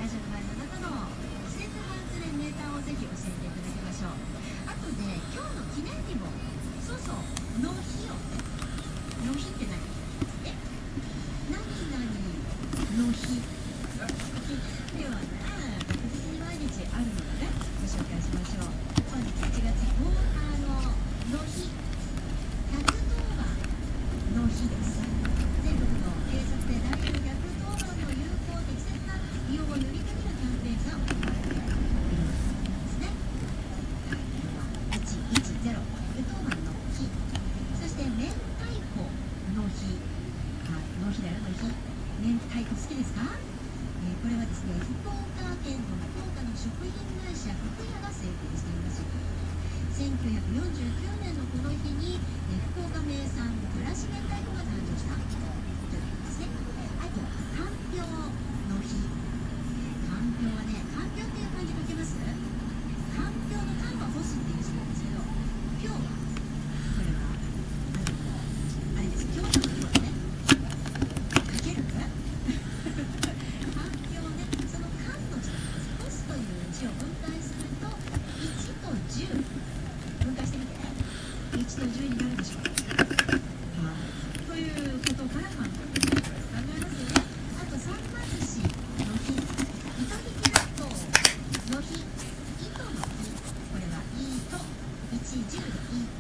会社の場合のあなたの季節外れネタをぜひ教えていただきましょう。あとね、今日の記念日も、そうそう、の日をね、の日って何？何々の日ではね、確実に毎日あるのでね、ご紹介しましょう。本日1月10日の日、110番の日です。全国の警察で第110番の有効適切な利用を呼びかけるキャンペーンが行われているんですね。今日は110、110番の日、そして明太子の日、の日だよの日。明太子好きですか？これはですね、福岡県の福岡の食品会社福屋が制定しています。1949年のこの日に、福岡名産暮らし明太子が誕生したということですね。あと、かんぴょうの日。かんぴょうはね、かんぴょうっていう漢字書けます？かんぴょうのかんは干すっていう字なんですけど、ぴょうは、これは、あれです、京都のぴょうね。書ける？その間の字なんです。干すという字を分解すると1と10、分解してみて、1と10になるでしょう。ということから考えますよね。あと、さんま寿司の日、糸引き納豆の日、糸の日、これは糸、1、10で糸